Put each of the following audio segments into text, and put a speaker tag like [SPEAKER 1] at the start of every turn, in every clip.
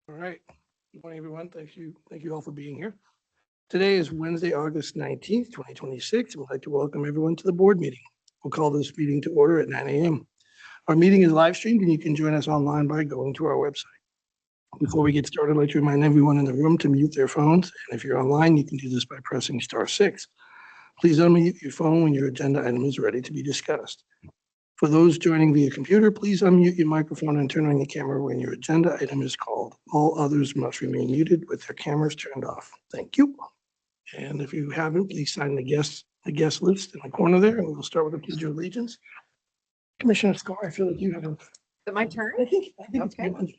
[SPEAKER 1] All right. Good morning, everyone. Thank you all for being here. Today is Wednesday, August 19th, 2026. We'd like to welcome everyone to the board meeting. We'll call this meeting to order at 9 a.m. Our meeting is live streamed and you can join us online by going to our website. Before we get started, I'd like to remind everyone in the room to mute their phones. And if you're online, you can do this by pressing *6. Please unmute your phone when your agenda item is ready to be discussed. For those joining via computer, please unmute your microphone and turn on your camera when your agenda item is called. All others must remain muted with their cameras turned off. Thank you. And if you haven't, please sign the guest list in the corner there, and we'll start with the Pledge of Allegiance. Commissioner Scar, I feel like you have a.
[SPEAKER 2] Is it my turn?
[SPEAKER 1] I think it's
[SPEAKER 2] Okay.
[SPEAKER 1] yours.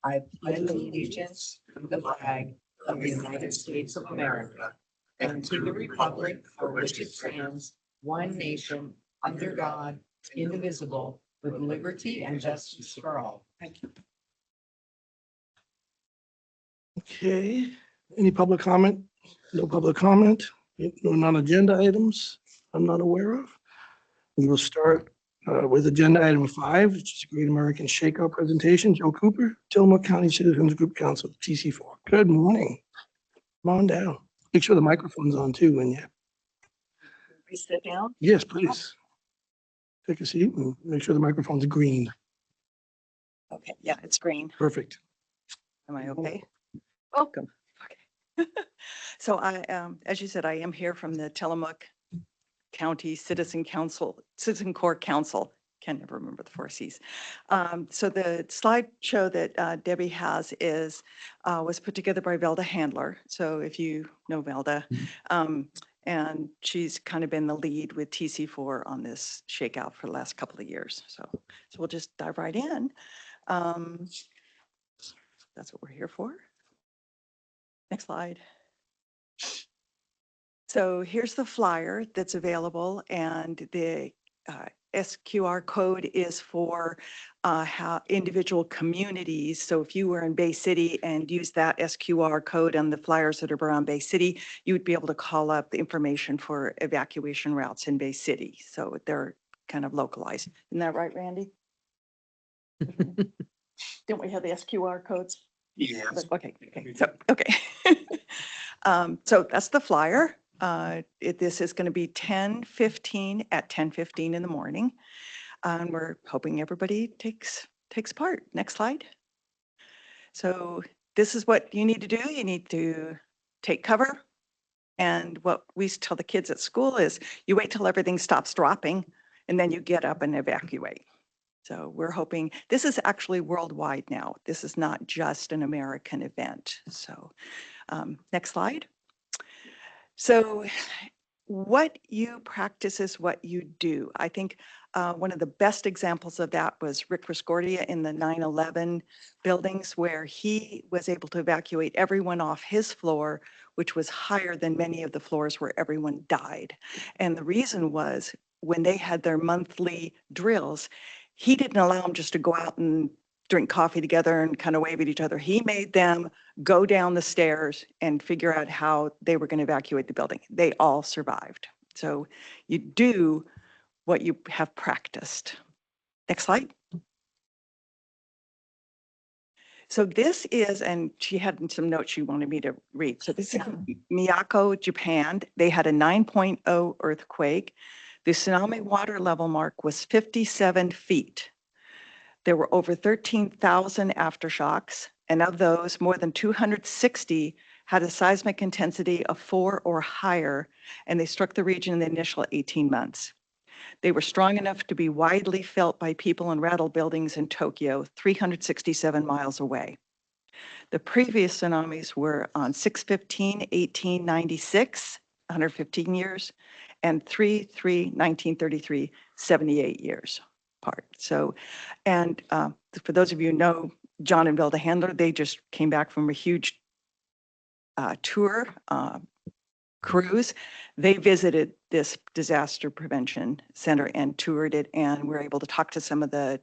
[SPEAKER 2] I pledge allegiance to the flag of the United States of America and to the republic for which it stands, one nation, under God, indivisible, with liberty and justice for all.
[SPEAKER 1] Thank you. Okay, any public comment? No public comment, no non-agenda items I'm not aware of. We will start with agenda item 5, which is a Great American Shakeout presentation. Joe Cooper, Tillamook County Citizens Group Council, TC4. Good morning. Come on down. Make sure the microphone's on too when you.
[SPEAKER 2] We sit down.
[SPEAKER 1] Yes, please. Take a seat and make sure the microphone's green.
[SPEAKER 2] Okay, yeah, it's green.
[SPEAKER 1] Perfect.
[SPEAKER 2] Am I okay? Welcome. Okay. So as you said, I am here from the Tillamook County Citizen Core Council. Can never remember the 4 C's. So the slideshow that Debbie has was put together by Velda Handler. So if you know Velda, and she's kind of been the lead with TC4 on this shakeout for the last couple of years. So we'll just dive right in. That's what we're here for. Next slide. So here's the flyer that's available, and the SQR code is for how individual communities. So if you were in Bay City and use that SQR code on the flyers that are around Bay City, you would be able to call up the information for evacuation routes in Bay City. So they're kind of localized. Isn't that right, Randy? Didn't we have the SQR codes?
[SPEAKER 1] Yes.
[SPEAKER 2] Okay. Okay. So that's the flyer. This is going to be 10:15 at 10:15 in the morning. And we're hoping everybody takes part. Next slide. So this is what you need to do. You need to take cover. And what we tell the kids at school is you wait till everything stops dropping and then you get up and evacuate. So we're hoping this is actually worldwide now. This is not just an American event. So next slide. So what you practice is what you do. I think one of the best examples of that was Rick Riscordia in the 9/11 buildings, where he was able to evacuate everyone off his floor, which was higher than many of the floors where everyone died. And the reason was when they had their monthly drills, he didn't allow them just to go out and drink coffee together and kind of wave at each other. He made them go down the stairs and figure out how they were going to evacuate the building. They all survived. So you do what you have practiced. Next slide. So this is, and she had some notes she wanted me to read. So this is Miyako, Japan. They had a 9.0 earthquake. The tsunami water level mark was 57 feet. There were over 13,000 aftershocks, and of those, more than 260 had a seismic intensity of 4 or higher, and they struck the region in the initial 18 months. They were strong enough to be widely felt by people in rattled buildings in Tokyo, 367 miles away. The previous tsunamis were on 6/15/1896, 115 years, and 3/3/1933, 78 years apart. So, and for those of you who know John and Velda Handler, they just came back from a huge tour cruise. They visited this disaster prevention center and toured it, and were able to talk to some of the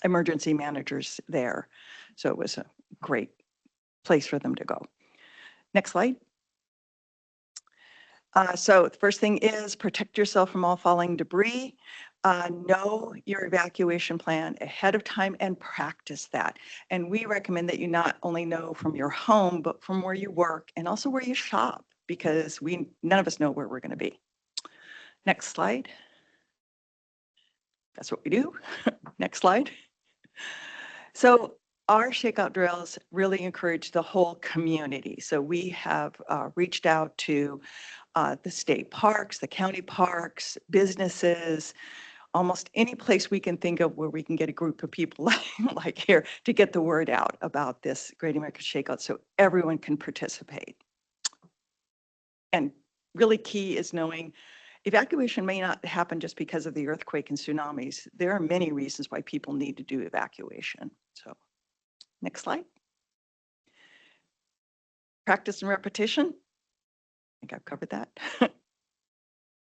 [SPEAKER 2] emergency managers there. So it was a great place for them to go. Next slide. So the first thing is protect yourself from all falling debris. Know your evacuation plan ahead of time and practice that. And we recommend that you not only know from your home, but from where you work and also where you shop, because none of us know where we're going to be. Next slide. That's what we do. Next slide. So our shakeout drills really encourage the whole community. So we have reached out to the state parks, the county parks, businesses, almost any place we can think of where we can get a group of people like here to get the word out about this Great American Shakeout so everyone can participate. And really key is knowing evacuation may not happen just because of the earthquake and tsunamis. There are many reasons why people need to do evacuation. So next slide. Practice and repetition. I think I've covered that.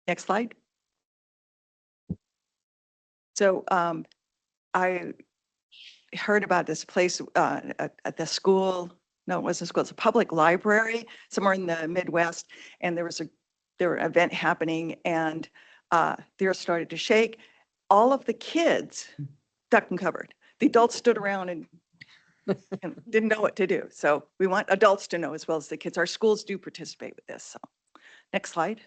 [SPEAKER 2] Next slide. So I heard about this place at the school. No, it wasn't a school. It's a public library somewhere in the Midwest. And there was an event happening and the earth started to shake. All of the kids ducked and covered. The adults stood around and didn't know what to do. So we want adults to know as well as the kids. Our schools do participate with this. So next slide.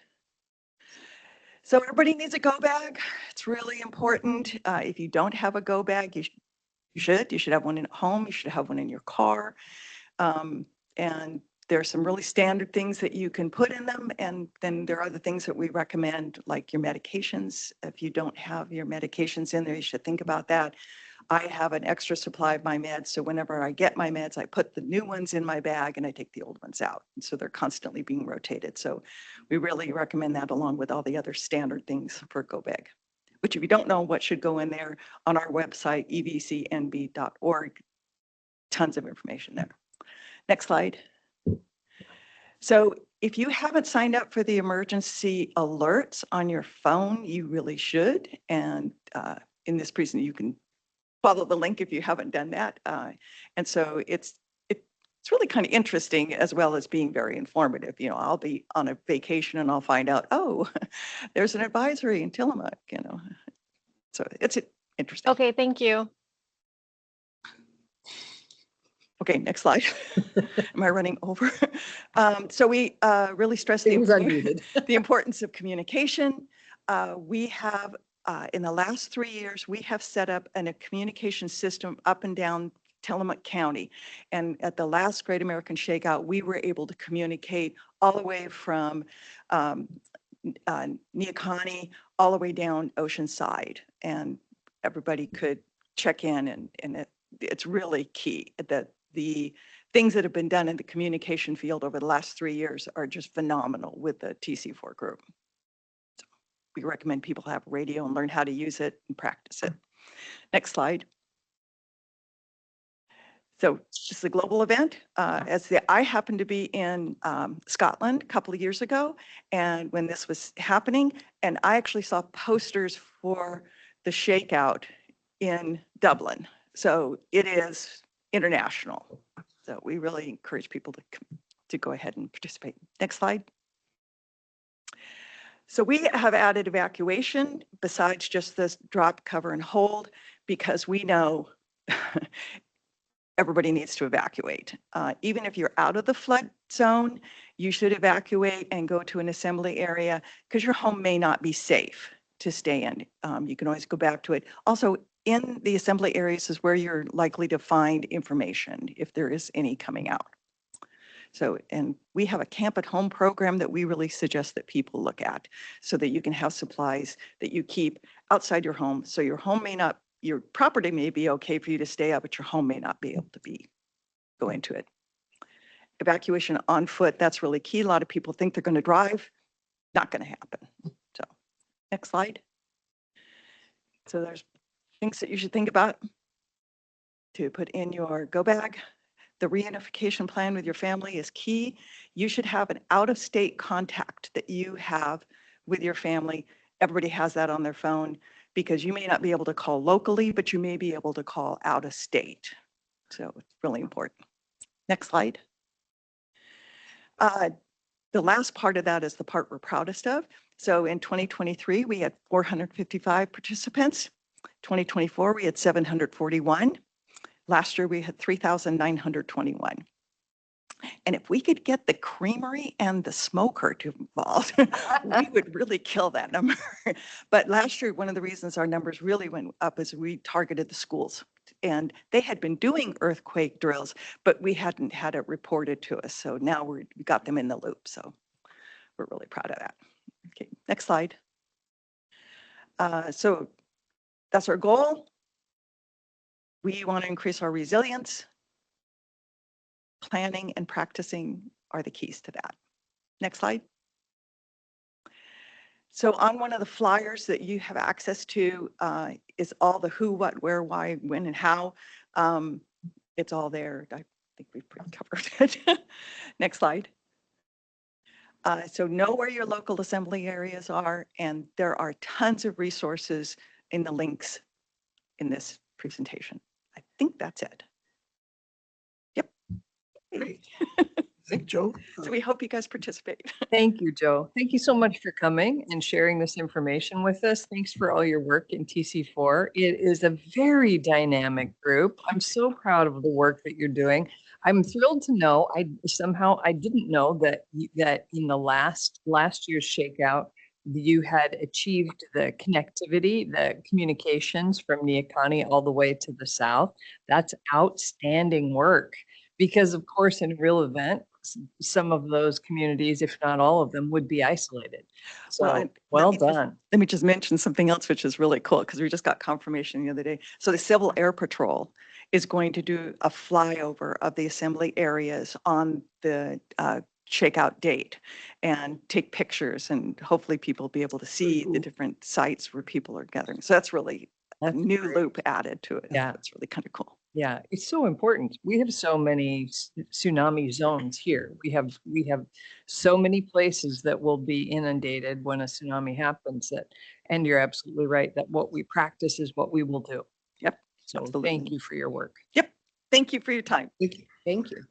[SPEAKER 2] So everybody needs a go bag. It's really important. If you don't have a go bag, you should have one at home. You should have one in your car. And there are some really standard things that you can put in them. And then there are other things that we recommend, like your medications. If you don't have your medications in there, you should think about that. I have an extra supply of my meds. So whenever I get my meds, I put the new ones in my bag and I take the old ones out. And so they're constantly being rotated. So we really recommend that along with all the other standard things for go bag, which if you don't know what should go in there, on our website, evcnb.org, tons of information there. Next slide. So if you haven't signed up for the emergency alerts on your phone, you really should. And in this presentation, you can follow the link if you haven't done that. And so it's really kind of interesting as well as being very informative. You know, I'll be on a vacation and I'll find out, oh, there's an advisory in Tillamook, you know. So it's interesting.
[SPEAKER 3] Okay, thank you.
[SPEAKER 2] Okay, next slide. Am I running over? So we really stress the importance of communication. We have, in the last 3 years, we have set up a communication system up and down Tillamook County. And at the last Great American Shakeout, we were able to communicate all the way from Neoconi all the way down Oceanside. And everybody could check in and it's really key that the things that have been done in the communication field over the last 3 years are just phenomenal with the TC4 group. So we recommend people have radio and learn how to use it and practice it. Next slide. So this is a global event. I happened to be in Scotland a couple of years ago, and when this was happening, and I actually saw posters for the shakeout in Dublin. So it is international. So we really encourage people to go ahead and participate. Next slide. So we have added evacuation besides just this drop, cover, and hold, because we know everybody needs to evacuate. Even if you're out of the flood zone, you should evacuate and go to an assembly area because your home may not be safe to stay in. You can always go back to it. Also, in the assembly areas is where you're likely to find information if there is any coming out. So, and we have a camp at home program that we really suggest that people look at so that you can have supplies that you keep outside your home. So your home may not, your property may be okay for you to stay up, but your home may not be able to go into it. Evacuation on foot, that's really key. A lot of people think they're going to drive, not going to happen. So next slide. So there's things that you should think about to put in your go bag. The reunification plan with your family is key. You should have an out-of-state contact that you have with your family. Everybody has that on their phone because you may not be able to call locally, but you may be able to call out of state. So it's really important. Next slide. The last part of that is the part we're proudest of. So in 2023, we had 455 participants. 2024, we had 741. Last year, we had 3,921. And if we could get the creamery and the smoker to involved, we would really kill that number. But last year, one of the reasons our numbers really went up is we targeted the schools. And they had been doing earthquake drills, but we hadn't had it reported to us. So now we got them in the loop. So we're really proud of that. Okay, next slide. So that's our goal. We want to increase our resilience. Planning and practicing are the keys to that. Next slide. So on one of the flyers that you have access to is all the who, what, where, why, when, and how. It's all there. I think we've pretty covered it. Next slide. So know where your local assembly areas are, and there are tons of resources in the links in this presentation. I think that's it. Yep.
[SPEAKER 1] Great. Thank you, Joe.
[SPEAKER 2] So we hope you guys participate.
[SPEAKER 3] Thank you, Joe. Thank you so much for coming and sharing this information with us. Thanks for all your work in TC4. It is a very dynamic group. I'm so proud of the work that you're doing. I'm thrilled to know, I didn't know that in the last year's shakeout, you had achieved the connectivity, the communications from Neocani all the way to the south. That's outstanding work because, of course, in a real event, some of those communities, if not all of them, would be isolated. So well done.
[SPEAKER 2] Let me just mention something else, which is really cool, because we just got confirmation the other day. So the Civil Air Patrol is going to do a flyover of the assembly areas on the shakeout date and take pictures, and hopefully people will be able to see the different sites where people are gathering. So that's really a new loop added to it.
[SPEAKER 3] Yeah.
[SPEAKER 2] That's really kind of cool.
[SPEAKER 3] Yeah, it's so important. We have so many tsunami zones here. We have so many places that will be inundated when a tsunami happens and you're absolutely right that what we practice is what we will do.
[SPEAKER 2] Yep.
[SPEAKER 3] So
[SPEAKER 2] Absolutely.
[SPEAKER 3] Thank you for your work.
[SPEAKER 2] Yep. Thank you for your time.
[SPEAKER 1] Thank you.
[SPEAKER 3] Thank you.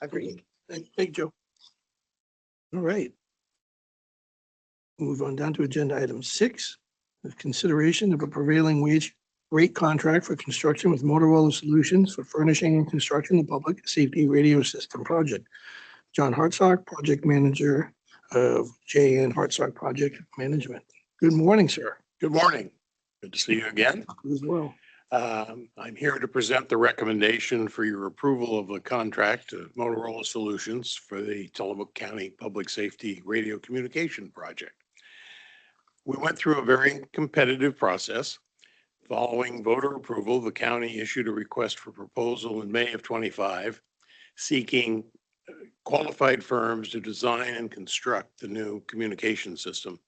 [SPEAKER 3] Agreed.
[SPEAKER 1] Thank you, Joe. All right. Move on down to agenda item 6, the consideration of a prevailing wage rate contract for construction with Motorola Solutions for furnishing and construction of public safety radio system project. John Hartsock, project manager of JN Hartsock Project Management. Good morning, sir.
[SPEAKER 4] Good morning. Good to see you again.
[SPEAKER 1] You as well.
[SPEAKER 4] I'm here to present the recommendation for your approval of the contract to Motorola Solutions for the Tillamook County Public Safety Radio Communication Project. We went through a very competitive process. Following voter approval, the county issued a request for proposal in May of 25, seeking qualified firms to design and construct the new communication system.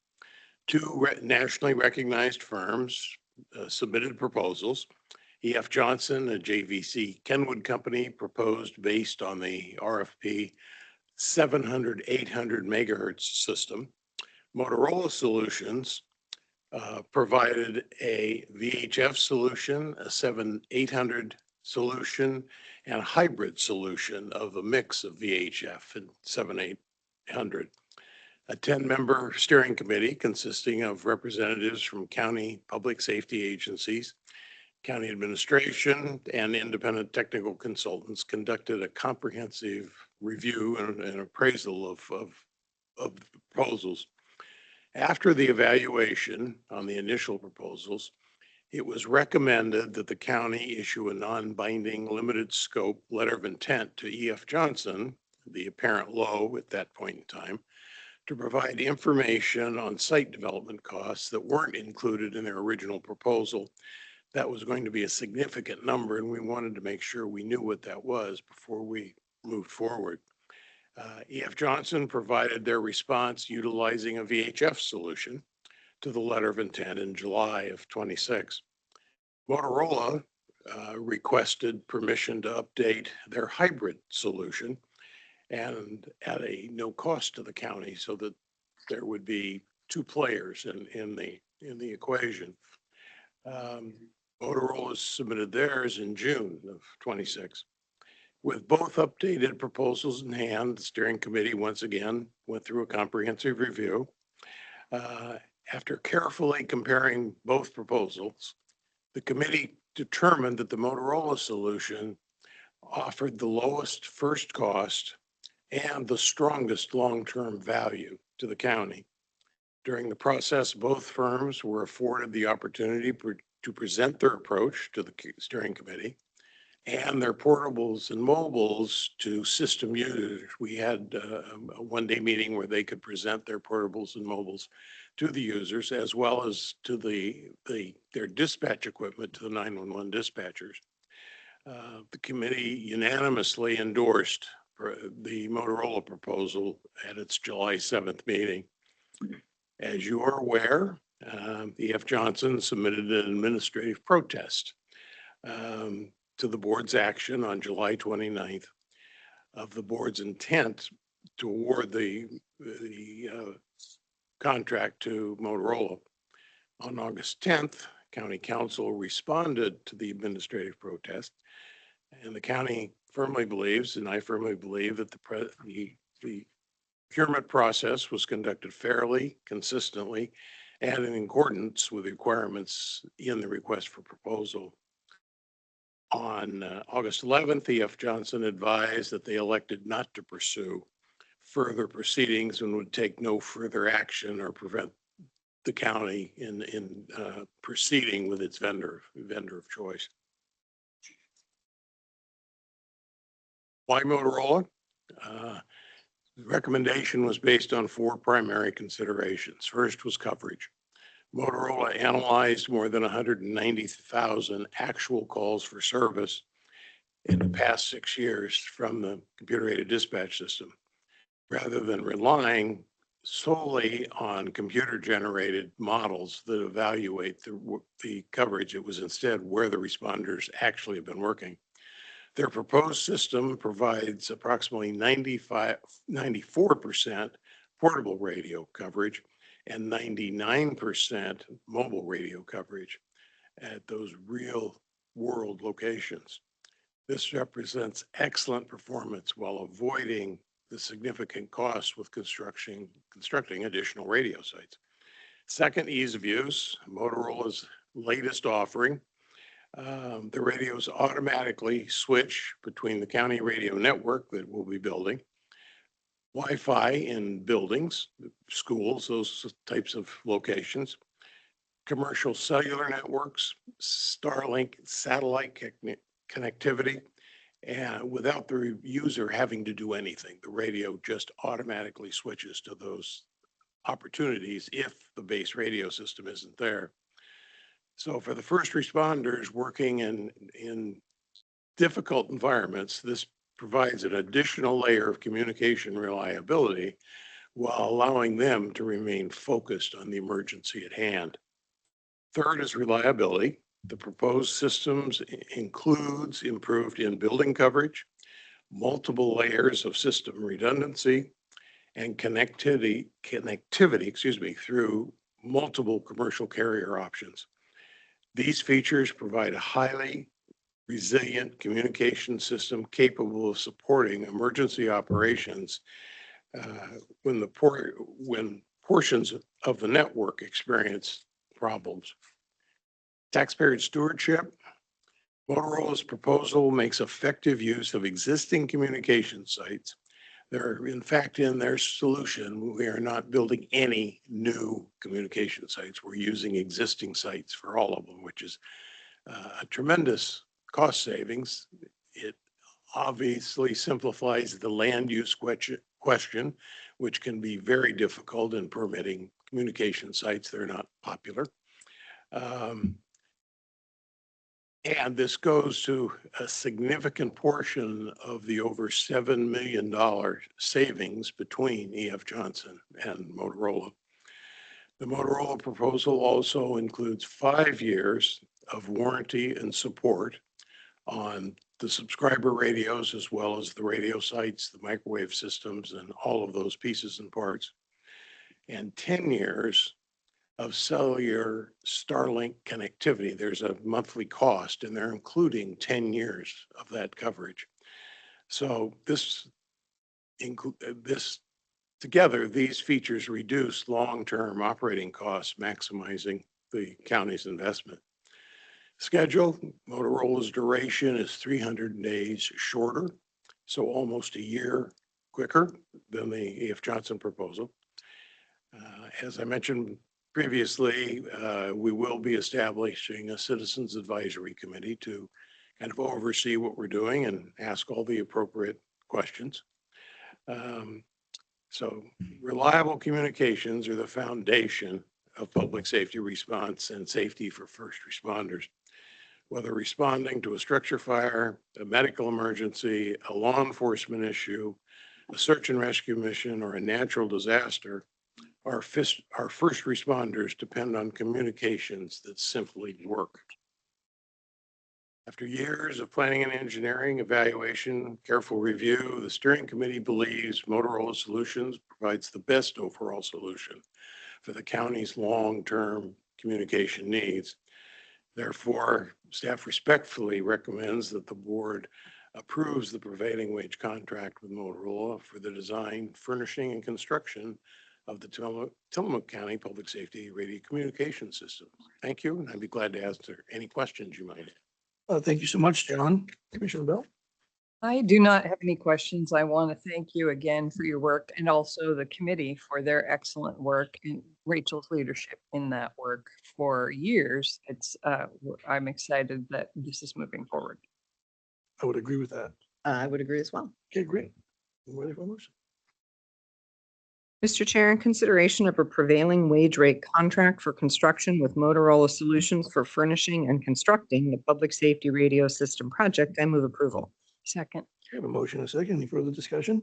[SPEAKER 4] 2 nationally recognized firms submitted proposals. E.F. Johnson, a JVC Kenwood company, proposed based on the RFP 700, 800 megahertz system. Motorola Solutions provided a VHF solution, a 800 solution, and a hybrid solution of a mix of VHF and 800. A 10-member steering committee consisting of representatives from county public safety agencies, county administration, and independent technical consultants conducted a comprehensive review and appraisal of the proposals. After the evaluation on the initial proposals, it was recommended that the county issue a non-binding limited scope letter of intent to E.F. Johnson, the apparent low at that point in time, to provide information on site development costs that weren't included in their original proposal. That was going to be a significant number, and we wanted to make sure we knew what that was before we moved forward. E.F. Johnson provided their response utilizing a VHF solution to the letter of intent in July of 26. Motorola requested permission to update their hybrid solution and at a no cost to the county so that there would be 2 players in the equation. Motorola submitted theirs in June of 26. With both updated proposals in hand, the steering committee once again went through a comprehensive review. After carefully comparing both proposals, the committee determined that the Motorola solution offered the lowest first cost and the strongest long-term value to the county. During the process, both firms were afforded the opportunity to present their approach to the steering committee and their portables and mobiles to system users. We had a one-day meeting where they could present their portables and mobiles to the users, as well as to their dispatch equipment to the 911 dispatchers. The committee unanimously endorsed the Motorola proposal at its July 7th meeting. As you are aware, E.F. Johnson submitted an administrative protest to the board's action on July 29th of the board's intent to award the contract to Motorola. On August 10th, County Council responded to the administrative protest, and the county firmly believes, and I firmly believe, that the procurement process was conducted fairly, consistently, and in accordance with the requirements in the request for proposal. On August 11th, E.F. Johnson advised that they elected not to pursue further proceedings and would take no further action or prevent the county in proceeding with its vendor of choice. Why Motorola? The recommendation was based on four primary considerations. First was coverage. Motorola analyzed more than 190,000 actual calls for service in the past 6 years from the computer-aided dispatch system. Rather than relying solely on computer-generated models that evaluate the coverage, it was instead where the responders actually have been working. Their proposed system provides approximately 94% portable radio coverage and 99% mobile radio coverage at those real world locations. This represents excellent performance while avoiding the significant costs with constructing additional radio sites. Second, ease of use. Motorola's latest offering, the radios automatically switch between the county radio network that we'll be building, Wi-Fi in buildings, schools, those types of locations, commercial cellular networks, Starlink satellite connectivity, and without the user having to do anything. The radio just automatically switches to those opportunities if the base radio system isn't there. So for the first responders working in difficult environments, this provides an additional layer of communication reliability while allowing them to remain focused on the emergency at hand. Third is reliability. The proposed systems includes improved in-building coverage, multiple layers of system redundancy, and connectivity, through multiple commercial carrier options. These features provide a highly resilient communication system capable of supporting emergency operations when portions of the network experience problems. Taxpayer stewardship. Motorola's proposal makes effective use of existing communication sites. They're, in fact, in their solution, we are not building any new communication sites. We're using existing sites for all of them, which is a tremendous cost savings. It obviously simplifies the land use question, which can be very difficult in permitting communication sites. They're not popular. And this goes to a significant portion of the over $7 million savings between E.F. Johnson and Motorola. The Motorola proposal also includes 5 years of warranty and support on the subscriber radios, as well as the radio sites, the microwave systems, and all of those pieces and parts, and 10 years of cellular Starlink connectivity. There's a monthly cost, and they're including 10 years of that coverage. So this Together, these features reduce long-term operating costs, maximizing the county's investment. Schedule, Motorola's duration is 300 days shorter, so almost a year quicker than the E.F. Johnson proposal. As I mentioned previously, we will be establishing a Citizens Advisory Committee to kind of oversee what we're doing and ask all the appropriate questions. So reliable communications are the foundation of public safety response and safety for first responders. Whether responding to a structure fire, a medical emergency, a law enforcement issue, a search and rescue mission, or a natural disaster, our first responders depend on communications that simply work. After years of planning and engineering, evaluation, careful review, the steering committee believes Motorola Solutions provides the best overall solution for the county's long-term communication needs. Therefore, staff respectfully recommends that the board approves the prevailing wage contract with Motorola for the design, furnishing, and construction of the Tillamook County Public Safety Radio Communication System. Thank you, and I'd be glad to answer any questions you might have.
[SPEAKER 1] Thank you so much, John. Commissioner Bell?
[SPEAKER 3] I do not have any questions. I want to thank you again for your work and also the committee for their excellent work and Rachel's leadership in that work for years. I'm excited that this is moving forward.
[SPEAKER 1] I would agree with that.
[SPEAKER 5] I would agree as well.
[SPEAKER 1] Okay, great. I'm ready for a motion.
[SPEAKER 5] Mr. Chair, in consideration of a prevailing wage rate contract for construction with Motorola Solutions for furnishing and constructing the public safety radio system project, I move approval.
[SPEAKER 3] Second.
[SPEAKER 1] Okay, I have a motion and a second. Any further discussion?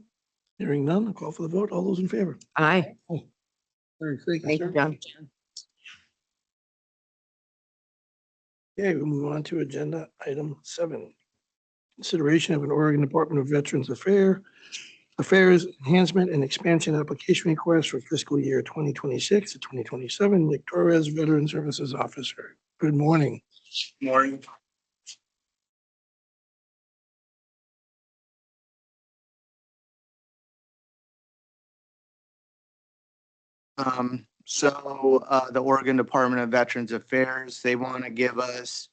[SPEAKER 1] Hearing none, I'll call for the vote. All those in favor?
[SPEAKER 5] Aye.
[SPEAKER 1] All right, thank you,
[SPEAKER 5] Thank you,
[SPEAKER 1] sir.
[SPEAKER 5] John.
[SPEAKER 1] Okay, we'll move on to agenda item 7. Consideration of an Oregon Department of Veterans Affairs Enhancement and Expansion Application Request for fiscal year 2026 to 2027. Nick Torres, Veteran Services Officer. Good morning.
[SPEAKER 6] Morning. The Oregon Department of Veterans Affairs, they want to give us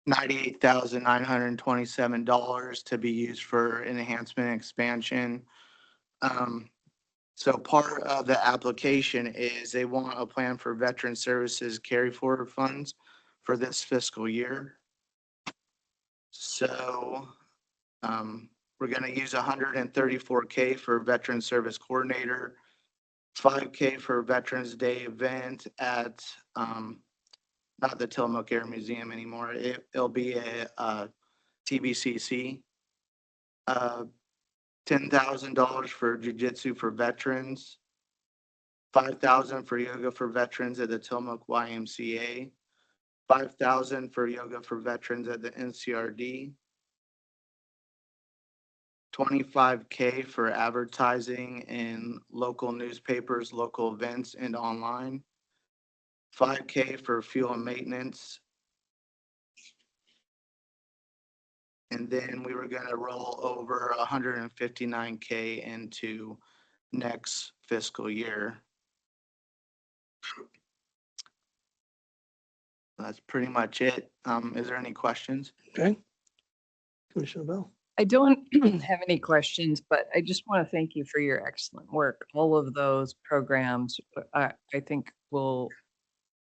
[SPEAKER 6] $98,927 to be used for enhancement and expansion. So part of the application is they want a plan for veteran services carry forward funds for this fiscal year. So we're going to use $134K for veteran service coordinator, $5K for Veterans Day event at not the Tillamook Air Museum anymore. It'll be a TBCC. $10,000 for jiu-jitsu for veterans, $5,000 for yoga for veterans at the Tillamook YMCA, $5,000 for yoga for veterans at the NCRD, $25K for advertising in local newspapers, local events, and online, $5K for fuel and maintenance. And then we were going to roll over $159K into next fiscal year. That's pretty much it. Is there any questions?
[SPEAKER 1] Okay. Commissioner Bell?
[SPEAKER 3] I don't have any questions, but I just want to thank you for your excellent work. All of those programs, I think will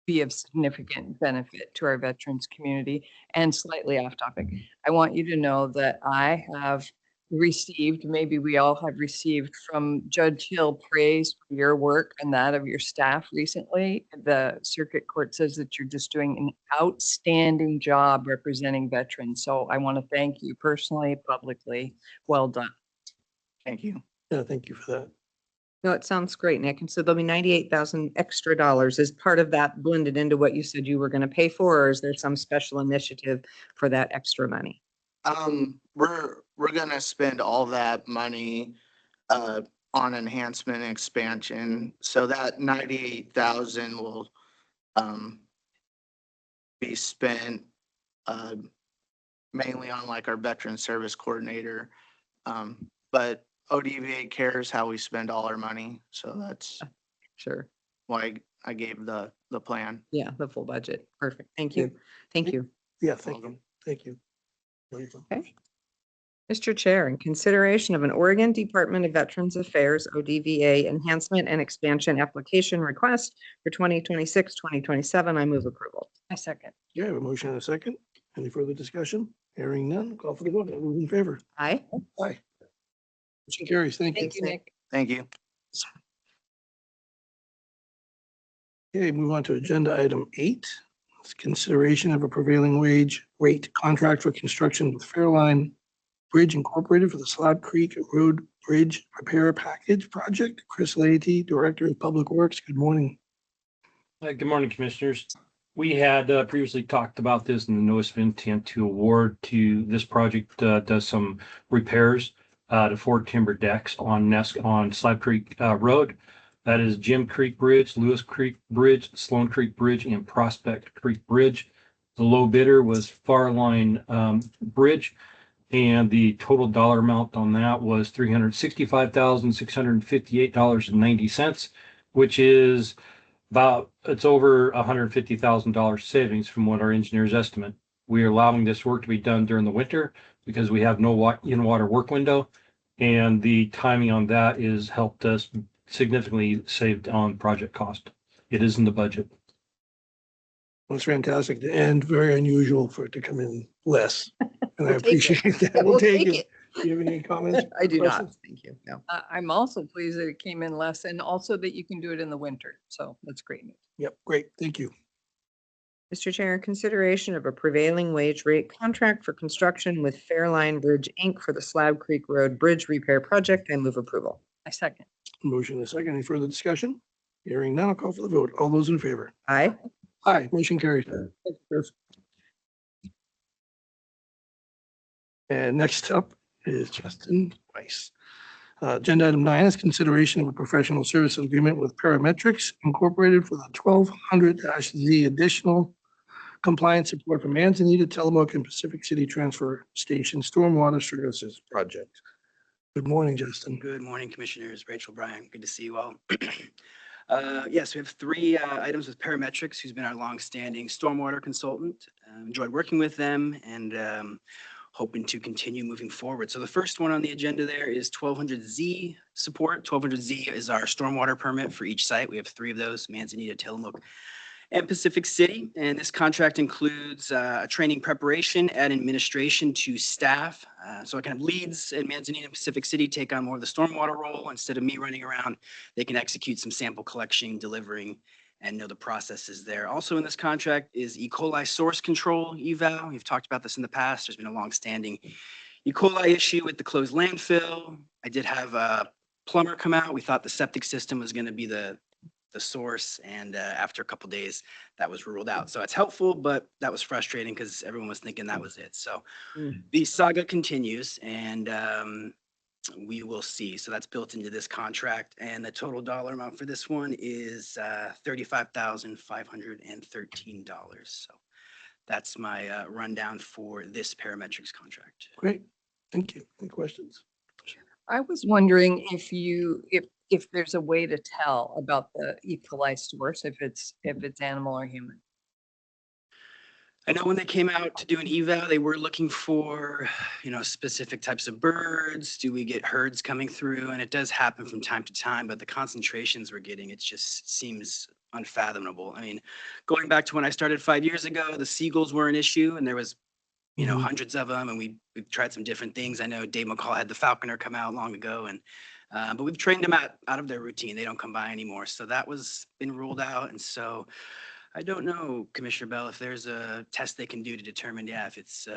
[SPEAKER 3] be of significant benefit to our veterans community. And slightly off topic, I want you to know that I have received, maybe we all have received from Judge Hill praise for your work and that of your staff recently. The circuit court says that you're just doing an outstanding job representing veterans. So I want to thank you personally, publicly. Well done.
[SPEAKER 6] Thank you.
[SPEAKER 1] Yeah, thank you for that.
[SPEAKER 5] No, it sounds great, Nick. And so there'll be 98,000 extra dollars. Is part of that blended into what you said you were going to pay for, or is there some special initiative for that extra money?
[SPEAKER 6] We're gonna spend all that money on enhancement and expansion. So that 98,000 will be spent mainly on like our veteran service coordinator. But ODVA cares how we spend all our money, so that's
[SPEAKER 5] Sure.
[SPEAKER 6] why I gave the plan.
[SPEAKER 5] Yeah, the full budget. Perfect. Thank
[SPEAKER 1] Yeah.
[SPEAKER 5] you. Thank you.
[SPEAKER 1] Yeah, thank you.
[SPEAKER 6] Welcome.
[SPEAKER 1] Thank you. Wonderful.
[SPEAKER 5] Okay. Mr. Chair, in consideration of an Oregon Department of Veterans Affairs ODVA enhancement and expansion application request for 2026-2027, I move approval.
[SPEAKER 3] I second.
[SPEAKER 1] Yeah, I have a motion and a second. Any further discussion? Hearing none, call for the vote. All those in favor?
[SPEAKER 5] Aye.
[SPEAKER 1] Aye. Motion carries. Thank you.
[SPEAKER 3] Thank you, Nick.
[SPEAKER 6] Thank you.
[SPEAKER 1] Okay, move on to agenda item 8. It's consideration of a prevailing wage rate contract for construction with Fairline Bridge Incorporated for the Slab Creek Road Bridge Repair Package Project. Chris Leahy, Director of Public Works. Good morning.
[SPEAKER 7] Good morning, Commissioners. We had previously talked about this in the notice of intent to award to this project does some repairs to four timber decks on Slab Creek Road. That is Jim Creek Bridge, Lewis Creek Bridge, Sloan Creek Bridge, and Prospect Creek Bridge. The low bidder was Farline Bridge, and the total dollar amount on that was $365,658.90, which is it's over $150,000 savings from what our engineers estimate. We are allowing this work to be done during the winter because we have no in-water work window, and the timing on that is helped us significantly saved on project cost. It is in the budget.
[SPEAKER 1] That's fantastic and very unusual for it to come in less. And I
[SPEAKER 5] We'll take it.
[SPEAKER 1] appreciate that.
[SPEAKER 5] We'll
[SPEAKER 1] We'll take
[SPEAKER 5] take
[SPEAKER 1] it. Do you have any comments?
[SPEAKER 5] I do not.
[SPEAKER 1] questions?
[SPEAKER 5] Thank you. No.
[SPEAKER 3] I'm also pleased that it came in less and also that you can do it in the winter. So that's great news.
[SPEAKER 1] Yep, great. Thank you.
[SPEAKER 5] Mr. Chair, in consideration of a prevailing wage rate contract for construction with Fairline Bridge, Inc. for the Slab Creek Road Bridge Repair Project, I move approval.
[SPEAKER 3] I second.
[SPEAKER 1] Motion and a second. Any further discussion? Hearing none, I'll call for the vote. All those in favor?
[SPEAKER 5] Aye.
[SPEAKER 1] Aye, motion carries. Thank you, Chris. And next up is Justin Weiss. Agenda item 9 is consideration of a professional services agreement with Parametrics Incorporated for the 1200-Z additional compliance support for Manzanita, Tillamook, and Pacific City Transfer Station Stormwater Services Project. Good morning, Justin.
[SPEAKER 8] Good morning, Commissioners. Rachel Bryan, good to see you all. Yes, we have 3 items with Parametrics, who's been our longstanding stormwater consultant. Enjoyed working with them and hoping to continue moving forward. So the first one on the agenda there is 1200Z support. 1200Z is our stormwater permit for each site. We have 3 of those, Manzanita, Tillamook, and Pacific City. And this contract includes a training preparation and administration to staff. So it kind of leads in Manzanita and Pacific City take on more of the stormwater role. Instead of me running around, they can execute some sample collection, delivering, and know the processes there. Also in this contract is E. coli source control eval. We've talked about this in the past. There's been a long-standing E. coli issue with the closed landfill. I did have a plumber come out. We thought the septic system was going to be the source, and after a couple days that was ruled out. So it's helpful, but that was frustrating because everyone was thinking that was it. So the saga continues, and we will see. So that's built into this contract, and the total dollar amount for this one is $35,513. So that's my rundown for this Parametrics contract.
[SPEAKER 1] Great. Thank you. Any questions?
[SPEAKER 3] I was wondering if there's a way to tell about the E. coli source, if it's animal or human.
[SPEAKER 8] I know when they came out to do an eval, they were looking for, specific types of birds. Do we get herds coming through? And it does happen from time to time, but the concentrations we're getting, it just seems unfathomable. I mean, going back to when I started 5 years ago, the seagulls were an issue, and there was, hundreds of them, and we tried some different things. I know Dave McCall had the falconer come out long ago, and but we've trained them out of their routine. They don't come by anymore. So that was been ruled out. And so I don't know, Commissioner Bell, if there's a test they can do to determine, if it's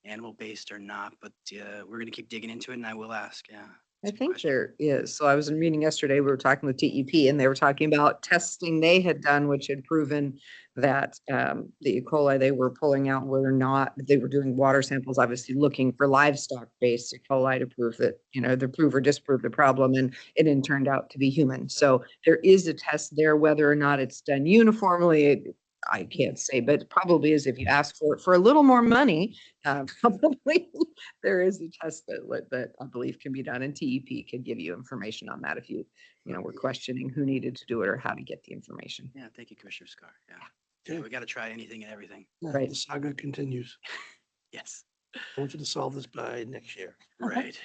[SPEAKER 8] animal-based or not. But we're going to keep digging into it, and I will ask. Yeah.
[SPEAKER 5] I think there is. So I was in a meeting yesterday, we were talking with TEP, and they were talking about testing they had done, which had proven that the E. coli they were pulling out they were doing water samples, obviously looking for livestock-based E. coli to prove that, to prove or disprove the problem, and it then turned out to be human. So there is a test there, whether or not it's done uniformly. I can't say, but probably is if you ask for it for a little more money, probably there is a test that I believe can be done, and TEP can give you information on that if you were questioning who needed to do it or how to get the information.
[SPEAKER 8] Yeah, thank you, Commissioner Scar. Yeah.
[SPEAKER 1] Okay.
[SPEAKER 8] We got to try anything and everything.
[SPEAKER 1] Yeah,
[SPEAKER 5] Right.
[SPEAKER 1] The saga continues.
[SPEAKER 8] Yes,
[SPEAKER 1] I want you to solve this by next year.
[SPEAKER 8] right.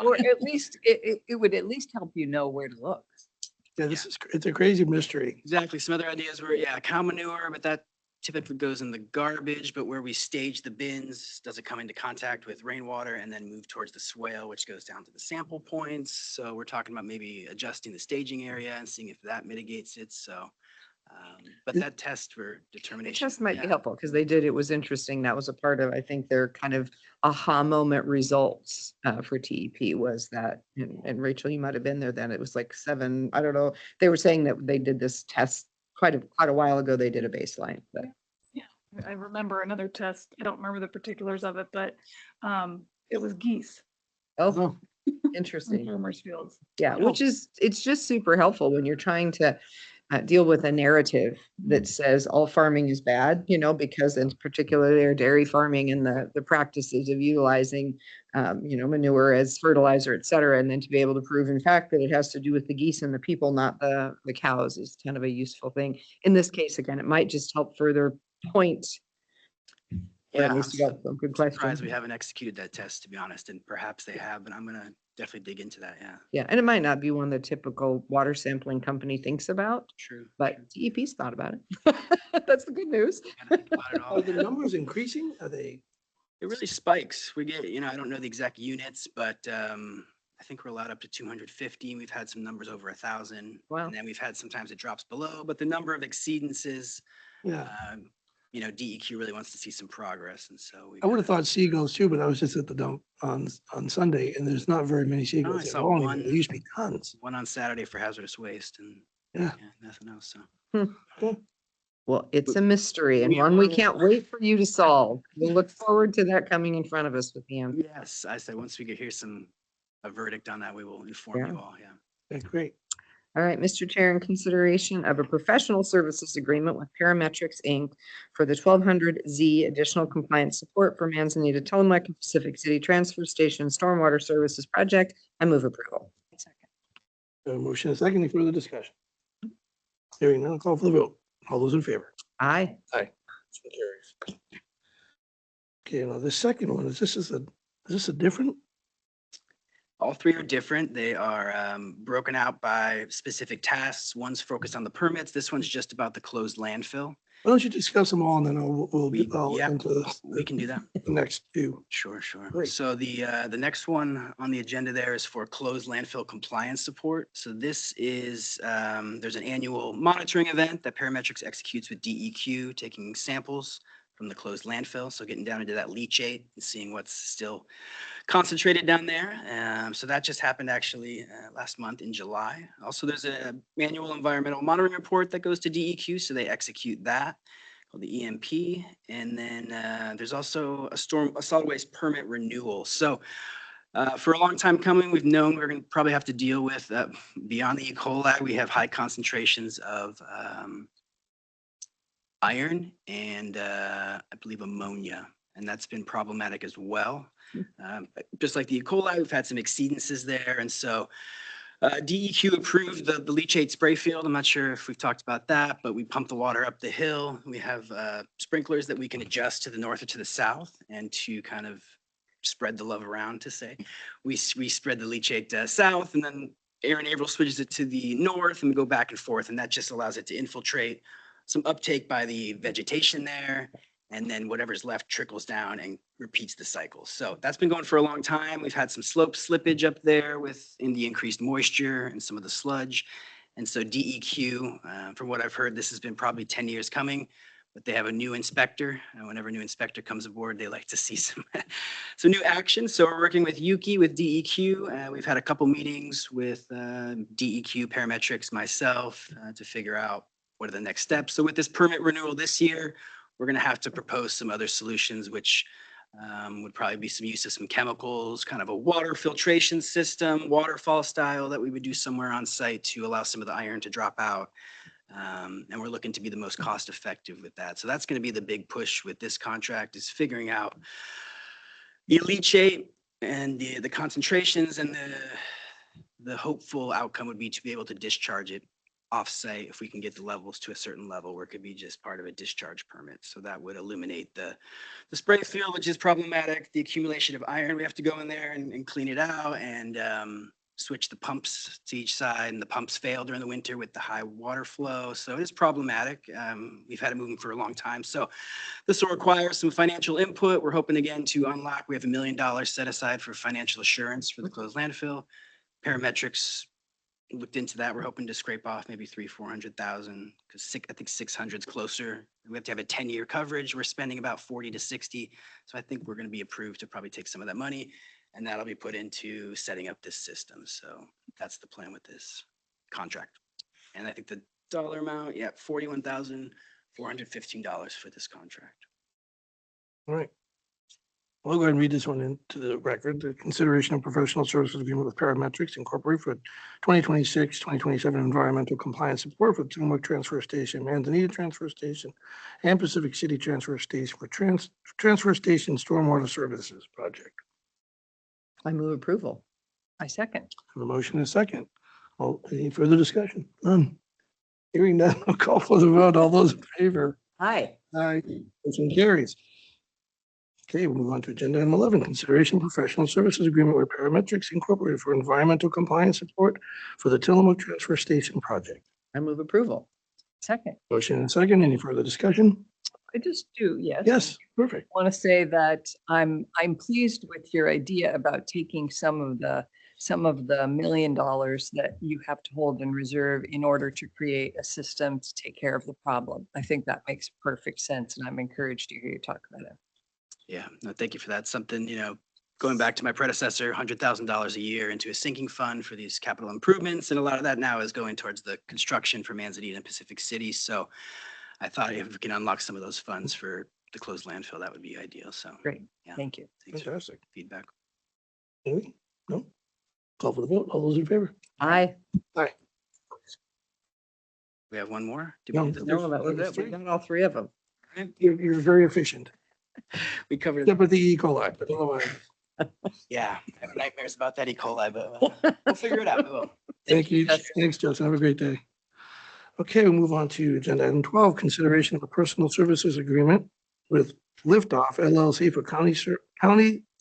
[SPEAKER 3] Or at least, it would at least help you know where to look.
[SPEAKER 1] Yeah, it's a crazy mystery.
[SPEAKER 8] Exactly. Some other ideas were, yeah, cow manure, but that typically goes in the garbage, but where we stage the bins, does it come into contact with rainwater and then move towards the swale, which goes down to the sample points? So we're talking about maybe adjusting the staging area and seeing if that mitigates it. So, but that test for
[SPEAKER 5] The
[SPEAKER 8] determination.
[SPEAKER 5] test might be
[SPEAKER 8] yeah.
[SPEAKER 5] helpful because it was interesting. That was a part of, I think, their kind of aha moment results for TEP was that, and Rachel, you might have been there then. It was like 7, I don't know. They were saying that they did this test quite a while ago. They did a baseline, but
[SPEAKER 9] I remember another test. I don't remember the particulars of it, but it was geese
[SPEAKER 5] oh,
[SPEAKER 9] in
[SPEAKER 5] interesting.
[SPEAKER 9] farmers' fields.
[SPEAKER 5] Yeah, it's just super helpful when you're trying to deal with a narrative that says all farming is bad, because in particular their dairy farming and the practices of utilizing, manure as fertilizer, et cetera. And then to be able to prove in fact that it has to do with the geese and the people, not the cows, is kind of a useful thing. In this case, again, it might just help further point.
[SPEAKER 8] Yeah,
[SPEAKER 5] At least you got some good questions.
[SPEAKER 8] Surprised we haven't executed that test, to be honest, and perhaps they have, but I'm gonna definitely dig into that. Yeah,
[SPEAKER 5] Yeah, and it might not be one the typical water sampling company thinks about,
[SPEAKER 8] true.
[SPEAKER 5] but TEP's thought about it. That's the good news.
[SPEAKER 8] Gotta think about it all.
[SPEAKER 1] Are the numbers increasing? Are they?
[SPEAKER 8] It really spikes. We get, I don't know the exact units, but I think we're allowed up to 250. We've had some numbers over 1,000.
[SPEAKER 5] Wow.
[SPEAKER 8] And then we've had sometimes it drops below, but the number of exceedances,
[SPEAKER 1] Yeah,
[SPEAKER 8] DEQ really wants to see some progress. And so we
[SPEAKER 1] I would have thought seagulls too, but I was just at the dump on Sunday and there's not very many seagulls. at
[SPEAKER 8] saw
[SPEAKER 1] all anymore.
[SPEAKER 8] one.
[SPEAKER 1] There used to be tons.
[SPEAKER 8] one on Saturday for hazardous waste and
[SPEAKER 1] Yeah.
[SPEAKER 8] nothing else. So
[SPEAKER 5] Well, it's a mystery and
[SPEAKER 8] We
[SPEAKER 5] one we
[SPEAKER 8] are-
[SPEAKER 5] can't wait for you to solve. We'll look forward to that coming in front of us with the answer.
[SPEAKER 8] yes, I said, once we get a verdict on that, we will inform
[SPEAKER 5] Yeah.
[SPEAKER 8] you all. Yeah.
[SPEAKER 1] That's great.
[SPEAKER 5] All right, Mr. Chair, in consideration of a professional services agreement with Parametrics, Inc. for the 1200Z additional compliance support for Manzanita, Tillamook, and Pacific City Transfer Station Stormwater Services Project, I move approval.
[SPEAKER 1] Motion and second, any further discussion? Hearing none, call for the vote. All those in favor?
[SPEAKER 5] Aye.
[SPEAKER 1] Motion carries. Okay, now the second one, is this a different?
[SPEAKER 8] All three are different. They are broken out by specific tasks. One's focused on the permits. This one's just about the closed landfill.
[SPEAKER 1] Why don't you discuss them all and then we'll
[SPEAKER 8] We-
[SPEAKER 1] get all
[SPEAKER 8] yeah,
[SPEAKER 1] into
[SPEAKER 8] We can do that.
[SPEAKER 1] the next two.
[SPEAKER 8] Sure, sure.
[SPEAKER 1] Great.
[SPEAKER 8] So the next one on the agenda there is for closed landfill compliance support. So this is, there's an annual monitoring event that Parametrics executes with DEQ, taking samples from the closed landfill. So getting down into that leachate and seeing what's still concentrated down there. So that just happened actually last month in July. Also, there's a annual environmental monitoring report that goes to DEQ, so they execute that called the EMP. And then there's also a solid waste permit renewal. So for a long time coming, we've known we're going to probably have to deal with beyond the E. coli. We have high concentrations of iron and I believe ammonia, and that's been problematic as well. Just like the E. coli, we've had some exceedances there, and so DEQ approved the leachate spray field. I'm not sure if we've talked about that, but we pump the water up the hill. We have sprinklers that we can adjust to the north or to the south, and to kind of spread the love around, to say. We spread the leachate south, and then Aaron Averill switches it to the north, and we go back and forth, and that just allows it to infiltrate some uptake by the vegetation there, and then whatever's left trickles down and repeats the cycle. So that's been going for a long time. We've had some slope slippage up there in the increased moisture and some of the sludge. And so DEQ, from what I've heard, this has been probably 10 years coming, but they have a new inspector. And whenever a new inspector comes aboard, they like to see some new action. So we're working with Yuki, with DEQ. We've had a couple meetings with DEQ, Parametrics, myself, to figure out what are the next steps. So with this permit renewal this year, we're going to have to propose some other solutions, which would probably be some use of some chemicals, kind of a water filtration system, waterfall style that we would do somewhere on site to allow some of the iron to drop out. And we're looking to be the most cost effective with that. So that's going to be the big push with this contract, is figuring out the leachate and the concentrations, and the hopeful outcome would be to be able to discharge it off-site if we can get the levels to a certain level where it could be just part of a discharge permit. So that would eliminate the spray field, which is problematic, the accumulation of iron. We have to go in there and clean it out, and switch the pumps to each side, and the pumps fail during the winter with the high water flow. So it's problematic. We've had it moving for a long time. So this will require some financial input. We're hoping again to unlock. We have $1 million set aside for financial assurance for the closed landfill. Parametrics looked into that. We're hoping to scrape off maybe 300,000-400,000, because I think 600 is closer. We have to have a 10-year coverage. We're spending about 40 to 60. So I think we're going to be approved to probably take some of that money, and that'll be put into setting up this system. So that's the plan with this contract. And I think the dollar amount, yeah, $41,415 for this contract.
[SPEAKER 1] All right. We'll go ahead and read this one into the record. The consideration of professional services agreement with Parametrics Incorporated for 2026, 2027 environmental compliance support for Tillamook Transfer Station, Manzanita Transfer Station, and Pacific City Transfer Station for Transfer Station Stormwater Services Project.
[SPEAKER 5] I move approval.
[SPEAKER 3] I second.
[SPEAKER 1] Have a motion and a second. Any further discussion? None. Hearing none, I'll call for the vote. All those in favor?
[SPEAKER 5] Aye.
[SPEAKER 1] Aye. Motion carries. Okay, we'll move on to agenda item 11, consideration of professional services agreement with Parametrics Incorporated for environmental compliance support for the Tillamook Transfer Station project.
[SPEAKER 5] I move approval.
[SPEAKER 3] Second.
[SPEAKER 1] Motion and a second. Any further discussion?
[SPEAKER 3] I just do, yes.
[SPEAKER 1] Yes, perfect.
[SPEAKER 3] Want to say that I'm pleased with your idea about taking some of the $1 million that you have to hold in reserve in order to create a system to take care of the problem. I think that makes perfect sense, and I'm encouraged to hear you talk about it.
[SPEAKER 8] Yeah, no, thank you for that. Something, going back to my predecessor, $100,000 a year into a sinking fund for these capital improvements. And a lot of that now is going towards the construction for Manzanita and Pacific City. So I thought if we can unlock some of those funds for the closed landfill, that would be ideal. So
[SPEAKER 3] Great,
[SPEAKER 8] yeah,
[SPEAKER 3] thank you.
[SPEAKER 8] thanks for
[SPEAKER 1] Fantastic.
[SPEAKER 8] feedback.
[SPEAKER 1] Any? No? Call for the vote. All those in favor?
[SPEAKER 5] Aye.
[SPEAKER 8] We have one more? Did
[SPEAKER 1] No,
[SPEAKER 8] we do the-
[SPEAKER 5] No, that was
[SPEAKER 1] There's
[SPEAKER 5] it. We
[SPEAKER 1] three.
[SPEAKER 5] got all three of them.
[SPEAKER 1] You're very efficient,
[SPEAKER 8] We covered,
[SPEAKER 1] except with the E. coli, but otherwise,
[SPEAKER 8] yeah, I have nightmares about that E. coli, but we'll figure it out. We will.
[SPEAKER 1] thank you.
[SPEAKER 3] Justin.
[SPEAKER 1] Thanks, Justin. Have a great day. Okay, we'll move on to agenda item 12, consideration of a personal services agreement with Liftoff LLC for County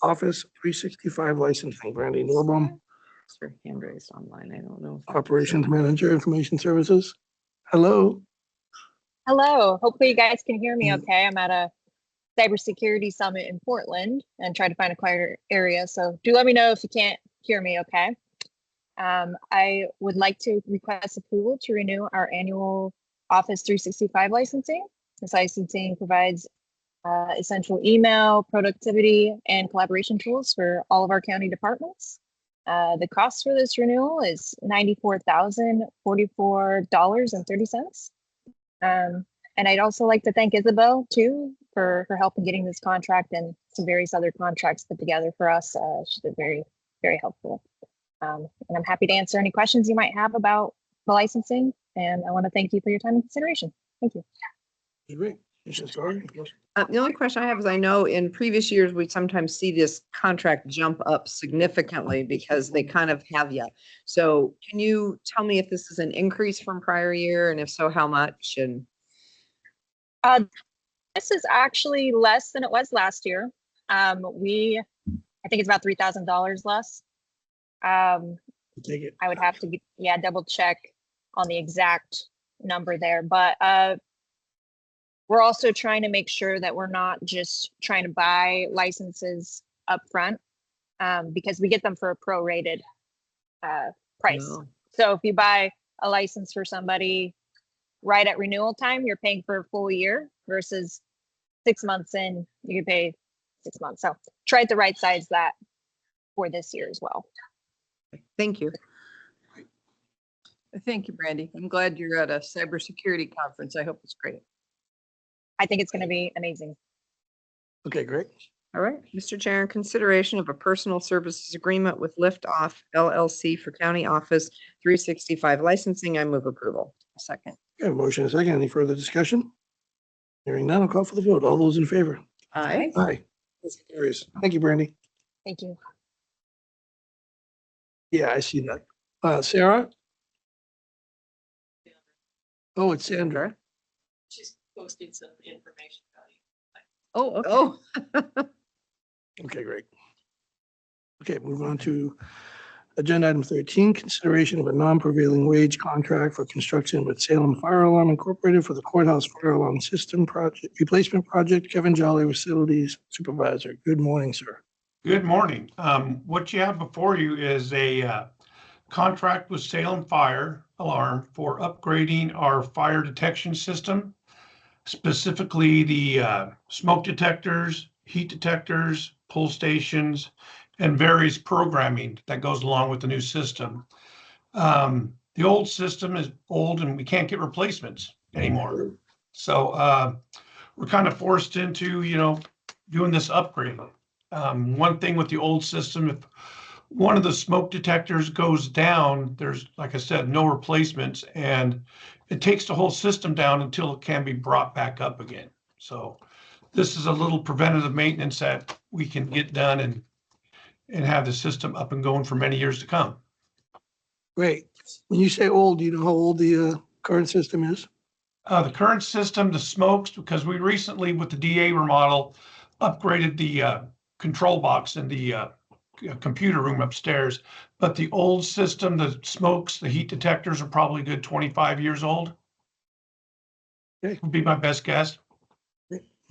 [SPEAKER 1] Office 365 licensing. Brandy Norbaum,
[SPEAKER 5] It's for hand raised online. I don't know. if-
[SPEAKER 1] Operations Manager, Information Services. Hello.
[SPEAKER 10] Hello, hopefully you guys can hear me
[SPEAKER 1] Mm.
[SPEAKER 10] okay. I'm at a cybersecurity summit in Portland and trying to find a quieter area. So do let me know if you can't hear me okay. I would like to request approval to renew our annual Office 365 licensing. This licensing provides essential email, productivity, and collaboration tools for all of our county departments. The cost for this renewal is $94,044.30. And I'd also like to thank Isabel too for her help in getting this contract and some various other contracts put together for us. She's been very, very helpful. And I'm happy to answer any questions you might have about the licensing. And I want to thank you for your time and consideration. Thank you.
[SPEAKER 1] Great. Commissioner Story?
[SPEAKER 5] The only question I have is I know in previous years, we sometimes see this contract jump up significantly because they kind of have you. So can you tell me if this is an increase from prior year, and if so, how much? And
[SPEAKER 10] This is actually less than it was last year. I think it's about $3,000 less.
[SPEAKER 1] Take it.
[SPEAKER 10] I would have to, double check on the exact number there, but we're also trying to make sure that we're not just trying to buy licenses up front, because we get them for a prorated price.
[SPEAKER 5] Oh.
[SPEAKER 10] So if you buy a license for somebody right at renewal time, you're paying for a full year versus 6 months in, you can pay 6 months. So try to right size that for this year as well.
[SPEAKER 5] Thank you.
[SPEAKER 3] Thank you, Brandy. I'm glad you're at a cybersecurity conference. I hope it's great.
[SPEAKER 10] I think it's going to be amazing.
[SPEAKER 1] Okay, great.
[SPEAKER 5] All right, Mr. Chair, in consideration of a personal services agreement with Liftoff LLC for County Office 365 licensing, I move approval.
[SPEAKER 3] Second.
[SPEAKER 1] Okay, motion and a second. Any further discussion? Hearing none, I'll call for the vote. All those in favor?
[SPEAKER 5] Aye.
[SPEAKER 1] Aye. Motion carries. Thank you, Brandy.
[SPEAKER 10] Thank you.
[SPEAKER 1] Yeah, I see that. Sarah? Oh, it's Sandra.
[SPEAKER 9] She's posting some information
[SPEAKER 5] Oh, okay. Oh.
[SPEAKER 1] Okay, great. Okay, move on to agenda item 13, consideration of a non-prevailing wage contract for construction with Salem Fire Alarm Incorporated for the courthouse fire alarm system project, replacement project. Kevin Jolly, facilities supervisor. Good morning, sir.
[SPEAKER 11] Good morning. What you have before you is a contract with Salem Fire Alarm for upgrading our fire detection system, specifically the smoke detectors, heat detectors, pull stations, and various programming that goes along with the new system. The old system is old and we can't get replacements anymore. So we're kind of forced into, doing this upgrade. One thing with the old system, if one of the smoke detectors goes down, there's, like I said, no replacements, and it takes the whole system down until it can be brought back up again. So this is a little preventative maintenance that we can get done and have the system up and going for many years to come.
[SPEAKER 1] Great. When you say old, do you know how old the current system is?
[SPEAKER 11] The current system, the smokes, because we recently with the DA remodel upgraded the control box in the computer room upstairs, but the old system, the smokes, the heat detectors are probably good 25 years old.
[SPEAKER 1] Okay.
[SPEAKER 11] Would be my best guess.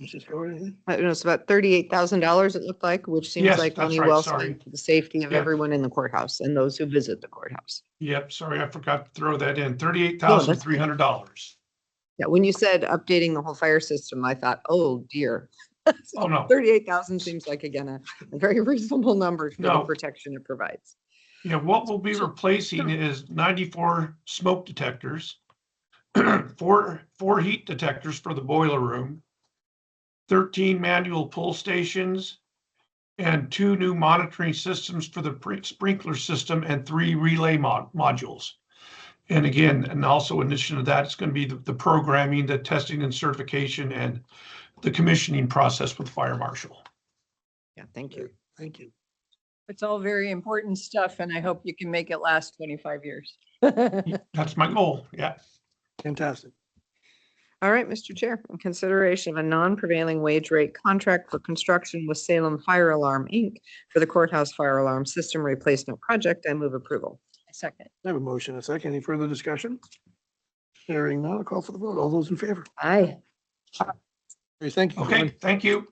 [SPEAKER 1] Mrs. Howard?
[SPEAKER 5] I don't know, it's about $38,000 it looked like, which seems
[SPEAKER 11] Yes,
[SPEAKER 5] like
[SPEAKER 11] that's
[SPEAKER 5] money
[SPEAKER 11] right,
[SPEAKER 5] well
[SPEAKER 11] sorry.
[SPEAKER 5] spent for the safety of
[SPEAKER 11] Yeah.
[SPEAKER 5] everyone in the courthouse and those who visit the courthouse.
[SPEAKER 11] Yep, sorry, I forgot to throw that in. $38,300.
[SPEAKER 5] Yeah, when you said updating the whole fire system, I thought, oh dear.
[SPEAKER 11] Oh, no.
[SPEAKER 5] 38,000 seems like, again, a very reasonable number for the
[SPEAKER 11] No.
[SPEAKER 5] protection it provides.
[SPEAKER 11] Yeah, what we'll be replacing is 94 smoke detectors, four heat detectors for the boiler room, 13 manual pull stations, and 2 new monitoring systems for the sprinkler system and 3 relay modules. And again, and also in addition to that, it's going to be the programming, the testing and certification, and the commissioning process with fire marshal.
[SPEAKER 5] Yeah, thank you.
[SPEAKER 1] Thank you.
[SPEAKER 3] It's all very important stuff, and I hope you can make it last 25 years.
[SPEAKER 11] That's my goal. Yeah.
[SPEAKER 1] Fantastic.
[SPEAKER 5] All right, Mr. Chair, in consideration of a non-prevailing wage rate contract for construction with Salem Fire Alarm, Inc. for the courthouse fire alarm system replacement project, I move approval.
[SPEAKER 3] Second.
[SPEAKER 1] I have a motion, a second. Any further discussion? Hearing none, I'll call for the vote. All those in favor?
[SPEAKER 5] Aye.
[SPEAKER 1] Great, thank you.
[SPEAKER 11] Okay,
[SPEAKER 1] Kevin.
[SPEAKER 11] thank you.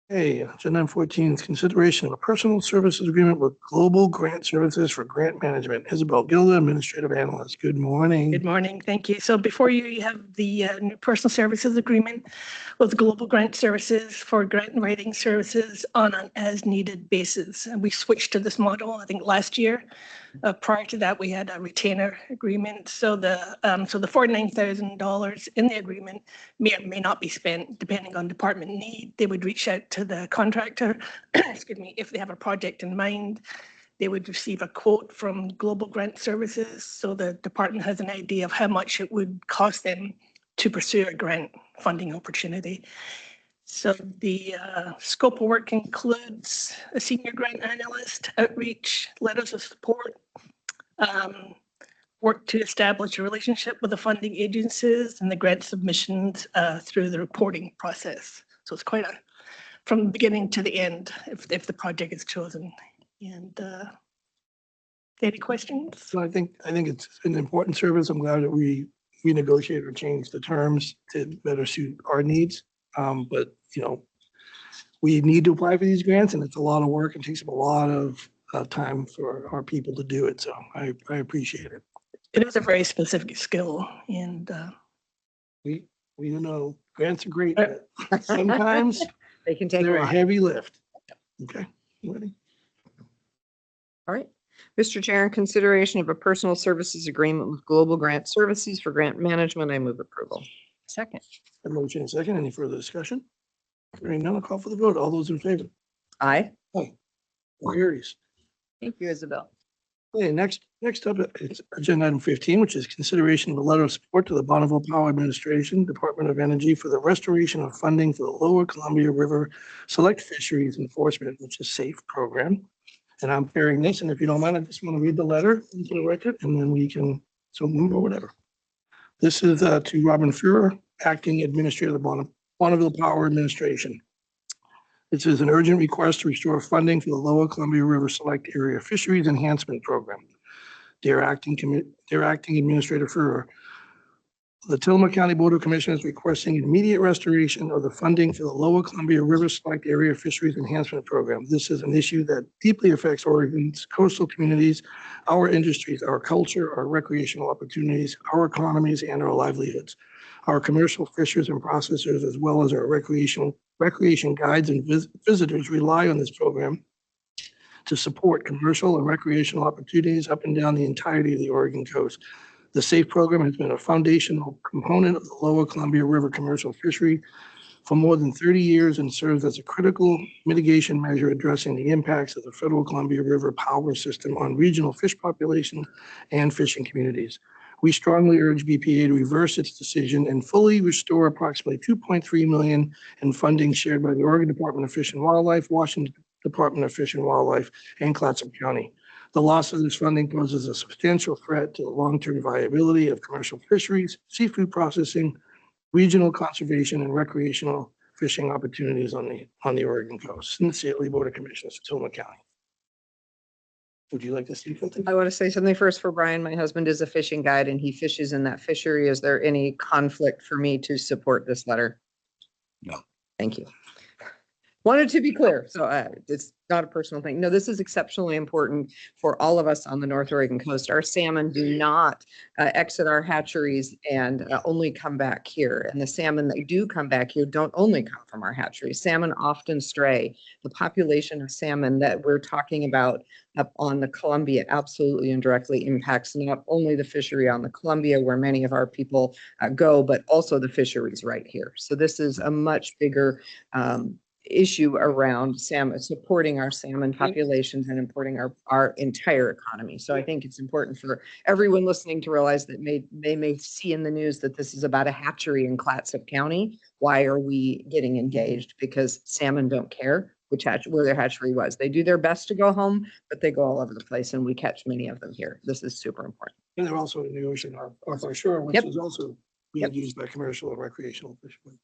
[SPEAKER 1] Hey, agenda item 14 is consideration of a personal services agreement with Global Grant Services for grant management. Isabel Gilda, Administrative Analyst. Good morning.
[SPEAKER 12] Good morning. Thank you. So before you, you have the new personal services agreement with Global Grant Services for grant writing services on an as-needed basis. And we switched to this model, I think, last year. Prior to that, we had a retainer agreement. So the $49,000 in the agreement may or may not be spent depending on department need. They would reach out to the contractor, excuse me, if they have a project in mind. They would receive a quote from Global Grant Services, so the department has an idea of how much it would cost them to pursue a grant funding opportunity. So the scope of work includes a senior grant analyst, outreach, letters of support, work to establish a relationship with the funding agencies and the grant submissions through the reporting process. So it's quite from the beginning to the end if the project is chosen. And any questions?
[SPEAKER 1] So I think it's an important service. I'm glad that we negotiated or changed the terms to better suit our needs. But we need to apply for these grants, and it's a lot of work and takes up a lot of time for our people to do it. So I appreciate it.
[SPEAKER 12] It is a very specific skill, and
[SPEAKER 1] We grants are great, but sometimes
[SPEAKER 5] They can take a
[SPEAKER 1] they're a
[SPEAKER 5] lot.
[SPEAKER 1] heavy lift. Okay, ready?
[SPEAKER 5] All right. Mr. Chair, in consideration of a personal services agreement with Global Grant Services for grant management, I move approval.
[SPEAKER 3] Second.
[SPEAKER 1] A motion and a second. Any further discussion? Hearing none, I'll call for the vote. All those in favor?
[SPEAKER 5] Aye.
[SPEAKER 1] Carries.
[SPEAKER 3] Thank you, Isabel.
[SPEAKER 1] Okay, next up is agenda item 15, which is consideration of a letter of support to the Bonneville Power Administration, Department of Energy for the restoration of funding for the Lower Columbia River Select Fisheries Enforcement, which is SAFE program. And I'm carrying this, and if you don't mind, I just want to read the letter into the record, and then we can so move or whatever. This is to Robin Fuhrer, Acting Administrator of the Bonneville Power Administration. This is an urgent request to restore funding for the Lower Columbia River Select Area Fisheries Enhancement Program. Dear Acting Administrator Fuhrer, the Tillamook County Board of Commissioners requesting immediate restoration of the funding for the Lower Columbia River Select Area Fisheries Enhancement Program. This is an issue that deeply affects Oregon's coastal communities, our industries, our culture, our recreational opportunities, our economies, and our livelihoods. Our commercial fishers and processors, as well as our recreation guides and visitors, rely on this program to support commercial and recreational opportunities up and down the entirety of the Oregon coast. The SAFE program has been a foundational component of the Lower Columbia River commercial fishery for more than 30 years and serves as a critical mitigation measure addressing the impacts of the Federal Columbia River power system on regional fish populations and fishing communities. We strongly urge BPA to reverse its decision and fully restore approximately $2.3 million in funding shared by the Oregon Department of Fish and Wildlife, Washington Department of Fish and Wildlife, and Clatsop County. The loss of this funding poses a substantial threat to the long-term viability of commercial fisheries, seafood processing, regional conservation, and recreational fishing opportunities on the Oregon coast. Sincerely, Board of Commissioners, Tillamook County. Would you like to say something?
[SPEAKER 5] I want to say something first for Brian. My husband is a fishing guide and he fishes in that fishery. Is there any conflict for me to support this letter?
[SPEAKER 4] No.
[SPEAKER 5] Thank you. Wanted to be clear. So it's not a personal thing. No, this is exceptionally important for all of us on the North Oregon coast. Our salmon do not exit our hatcheries and only come back here. And the salmon that do come back here don't only come from our hatcheries. Salmon often stray. The population of salmon that we're talking about up on the Columbia absolutely and directly impacts not only the fishery on the Columbia where many of our people go, but also the fisheries right here. So this is a much bigger issue around salmon, supporting our salmon populations and importing our entire economy. So I think it's important for everyone listening to realize that they may see in the news that this is about a hatchery in Clatsop County. Why are we getting engaged? Because salmon don't care where their hatchery was. They do their best to go home, but they go all over the place and we catch many of them here. This is super important.
[SPEAKER 1] And they're also in the ocean off our shore, which
[SPEAKER 5] Yep.
[SPEAKER 1] is also being used by commercial and recreational fishermen.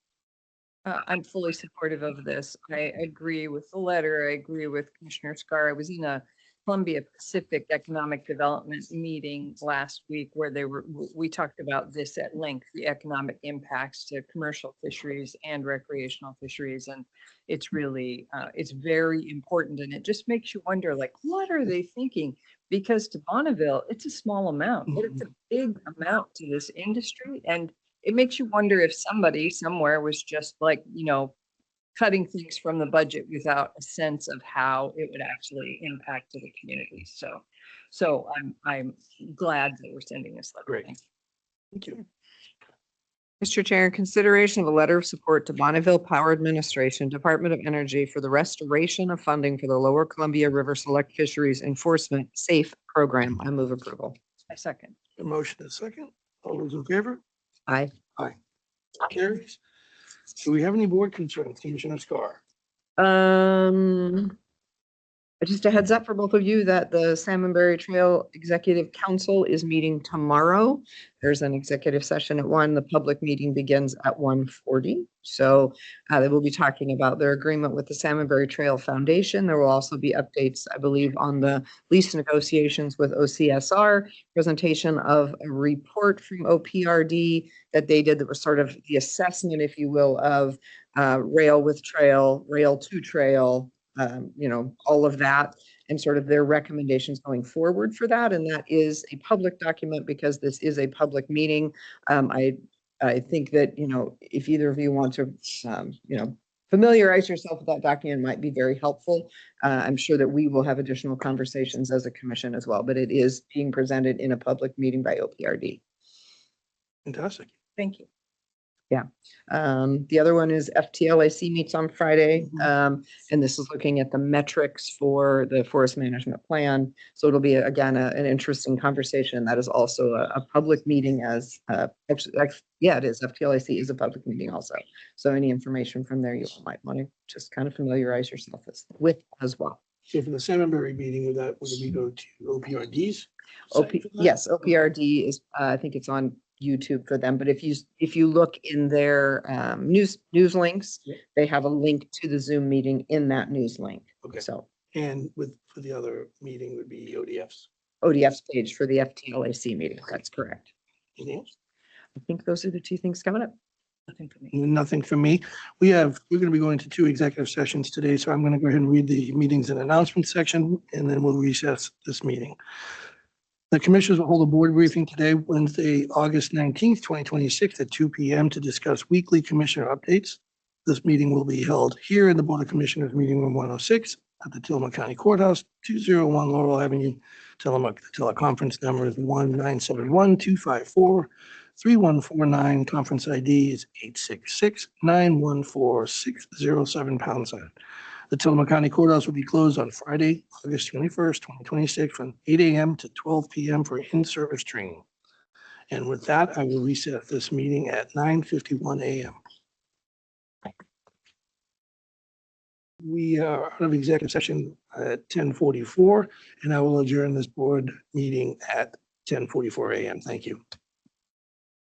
[SPEAKER 3] I'm fully supportive of this. I agree with the letter. I agree with Commissioner Scar. I was in a Columbia Pacific Economic Development meeting last week where we talked about this at length, the economic impacts to commercial fisheries and recreational fisheries. And it's really, it's very important. And it just makes you wonder, like, what are they thinking? Because to Bonneville, it's a small amount, but it's a big amount to this industry. And it makes you wonder if somebody somewhere was just like, cutting things from the budget without a sense of how it would actually impact the community. So I'm glad that we're sending this letter.
[SPEAKER 1] Great. Thank you.
[SPEAKER 5] Mr. Chair, in consideration of a letter of support to Bonneville Power Administration, Department of Energy for the restoration of funding for the Lower Columbia River Select Fisheries Enforcement SAFE program, I move approval.
[SPEAKER 3] I second.
[SPEAKER 1] A motion is second. All those in favor?
[SPEAKER 5] Aye.
[SPEAKER 1] Carries. Do we have any board concerns, Commissioner Scar?
[SPEAKER 5] Just a heads up for both of you that the Salmonberry Trail Executive Council is meeting tomorrow. There's an executive session at 1:00. The public meeting begins at 1:40. So they will be talking about their agreement with the Salmonberry Trail Foundation. There will also be updates, I believe, on the lease negotiations with OCSR, presentation of a report from OPRD that they did that was sort of the assessment, if you will, of rail with trail, rail to trail, all of that and sort of their recommendations going forward for that. And that is a public document because this is a public meeting. I think that, if either of you want to, familiarize yourself with that document might be very helpful. I'm sure that we will have additional conversations as a commission as well, but it is being presented in a public meeting by OPRD.
[SPEAKER 1] Fantastic.
[SPEAKER 3] Thank you.
[SPEAKER 5] The other one is FTLAC meets on Friday. And this is looking at the metrics for the forest management plan. So it'll be, again, an interesting conversation. That is also a public meeting as, yeah, it is. FTLAC is a public meeting also. So any information from there, you might want to just kind of familiarize yourself with as well.
[SPEAKER 1] So for the Salmonberry meeting, would we go to OPRD's?
[SPEAKER 5] Yes, OPRD is, I think it's on YouTube for them, but if you look in their news links, they have a link to the Zoom meeting in that news link.
[SPEAKER 1] Okay.
[SPEAKER 5] So
[SPEAKER 1] And for the other meeting would be ODF's.
[SPEAKER 5] ODF's page for the FTLAC meeting. That's correct.
[SPEAKER 1] Anything else?
[SPEAKER 5] I think those are the two things coming up.
[SPEAKER 2] Nothing for me.
[SPEAKER 1] Nothing for me. We're going to be going to 2 executive sessions today, so I'm going to go ahead and read the meetings and announcements section, and then we'll recess this meeting. The commissioners will hold a board briefing today, Wednesday, August 19th, 2026 at 2 p.m. to discuss weekly commissioner updates. This meeting will be held here in the Board of Commissioners Meeting Room 106 at the Tillamook County Courthouse, 201 Laurel Avenue, Tillamook. The teleconference number is 1-971-254-3149. Conference ID is 866-914-607#. The Tillamook County Courthouse will be closed on Friday, August 21st, 2026, from 8 a.m. to 12 p.m. for in-service training. And with that, I will reset this meeting at 9:51 a.m. We are out of executive session at 10:44, and I will adjourn this board meeting at 10:44 a.m. Thank you.